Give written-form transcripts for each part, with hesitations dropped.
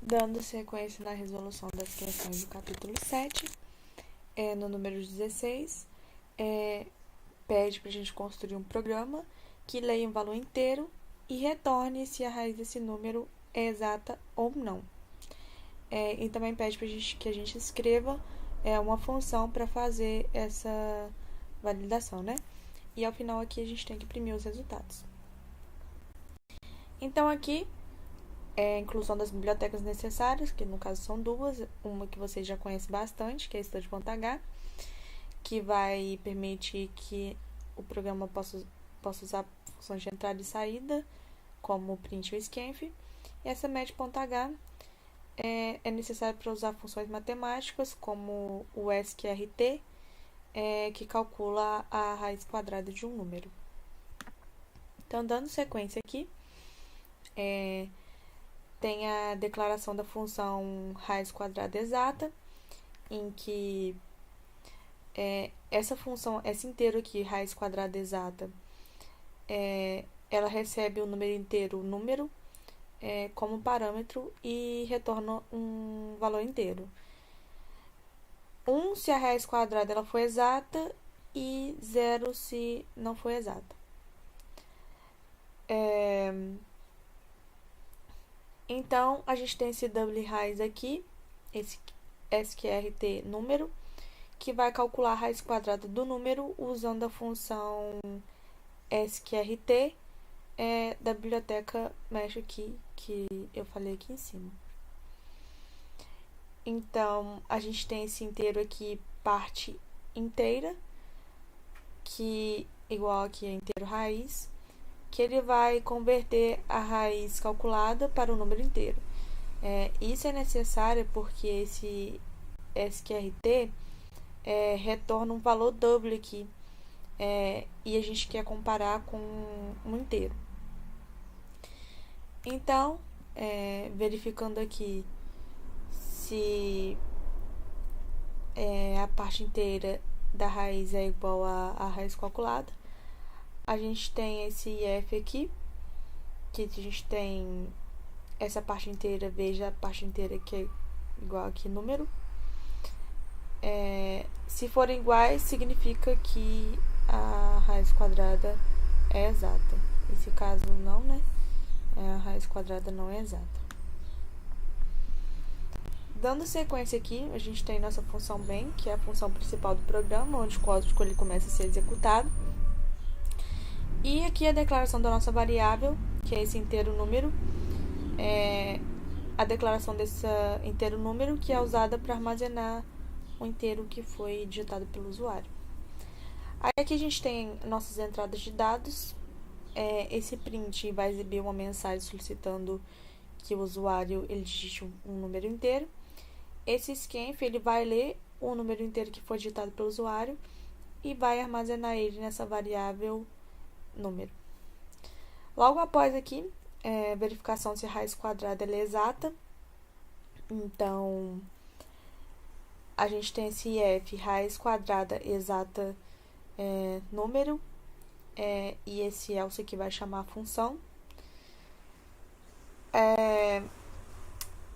Dando sequência na resolução das questões do capítulo 7, no número 16, pede para a gente construir um programa que leia um valor inteiro e retorne se a raiz desse número é exata ou não. E também pede para que a gente escreva uma função para fazer essa validação, né? E ao final aqui a gente tem que imprimir os resultados. Então aqui a inclusão das bibliotecas necessárias, que no caso são duas, uma que vocês já conhecem bastante, que é a Estudante.h, que vai permitir que o programa possa usar funções de entrada e saída, como o print e o scanf. E essa Med.h é necessária para usar funções matemáticas, como o sqrt, que calcula a raiz quadrada de um número. Então, dando sequência aqui, tem a declaração da função raiz quadrada exata, em que essa função, esse inteiro aqui, raiz quadrada exata, ela recebe o número inteiro, número, como parâmetro e retorna um valor inteiro. 1 se a raiz quadrada ela for exata e 0 se não for exata. Então, a gente tem esse double raiz aqui, esse sqrt número, que vai calcular a raiz quadrada do número usando a função sqrt da biblioteca mesh aqui, que eu falei aqui em cima. Então, a gente tem esse inteiro aqui, parte inteira, que igual aqui a inteiro raiz, que ele vai converter a raiz calculada para o número inteiro. Isso é necessário porque esse sqrt retorna um valor double aqui, e a gente quer comparar com um inteiro. Então, verificando aqui se a parte inteira da raiz é igual à raiz calculada, a gente tem esse if aqui, que a gente tem essa parte inteira, veja a parte inteira que é igual aqui, número. Se forem iguais, significa que a raiz quadrada é exata. Nesse caso, não, né? A raiz quadrada não é exata. Dando sequência aqui, a gente tem nossa função main, que é a função principal do programa, onde o código ele começa a ser executado. E aqui a declaração da nossa variável, que é esse inteiro número, a declaração desse inteiro número que é usada para armazenar o inteiro que foi digitado pelo usuário. Aí aqui a gente tem nossas entradas de dados. Esse print vai exibir uma mensagem solicitando que o usuário ele digite um número inteiro. Esse scanf ele vai ler o número inteiro que foi digitado pelo usuário e vai armazenar ele nessa variável número. Logo após aqui, verificação se a raiz quadrada é exata. Então, a gente tem esse if, raiz quadrada exata número, e esse else aqui vai chamar a função.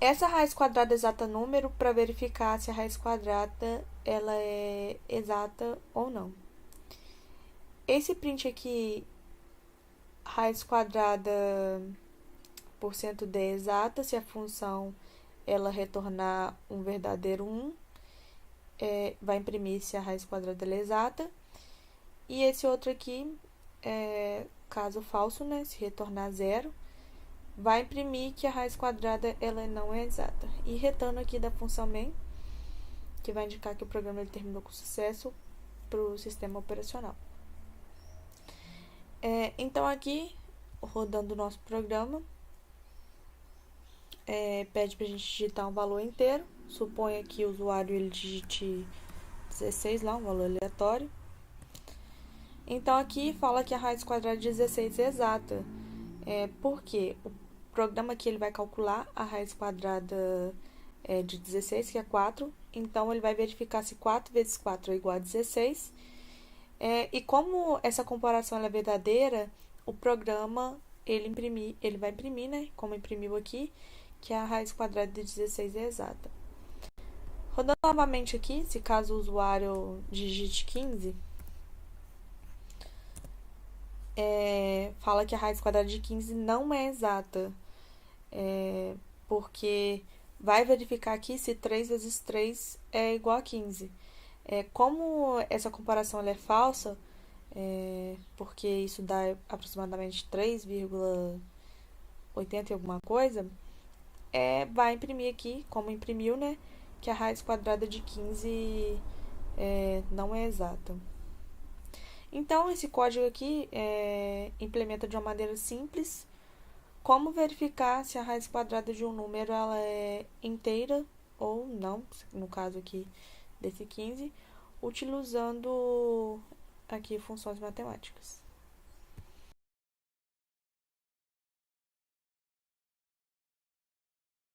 Essa raiz quadrada exata número para verificar se a raiz quadrada ela é exata ou não. Esse print aqui, raiz quadrada %d exata, se a função ela retornar um verdadeiro 1, vai imprimir se a raiz quadrada é exata. E esse outro aqui, caso falso, né, se retornar 0, vai imprimir que a raiz quadrada ela não é exata. E retorno aqui da função main, que vai indicar que o programa ele terminou com sucesso para o sistema operacional. Então aqui, rodando o nosso programa, pede para a gente digitar um valor inteiro. Suponha que o usuário ele digite 16 lá, um valor aleatório. Então aqui fala que a raiz quadrada de 16 é exata. Porque o programa aqui ele vai calcular a raiz quadrada de 16, que é 4. Então, ele vai verificar se 4 vezes 4 é igual a 16. E como essa comparação é verdadeira, o programa ele vai imprimir, né? Como imprimiu aqui, que a raiz quadrada de 16 é exata. Rodando novamente aqui, se caso o usuário digite 15, fala que a raiz quadrada de 15 não é exata, porque vai verificar aqui se 3 vezes 3 é igual a 15. Como essa comparação ela é falsa, porque isso dá aproximadamente 3,80 e alguma coisa, vai imprimir aqui, como imprimiu, né, que a raiz quadrada de 15 não é exata. Então, esse código aqui implementa de uma maneira simples como verificar se a raiz quadrada de um número ela é inteira ou não, no caso aqui desse 15, utilizando aqui funções matemáticas.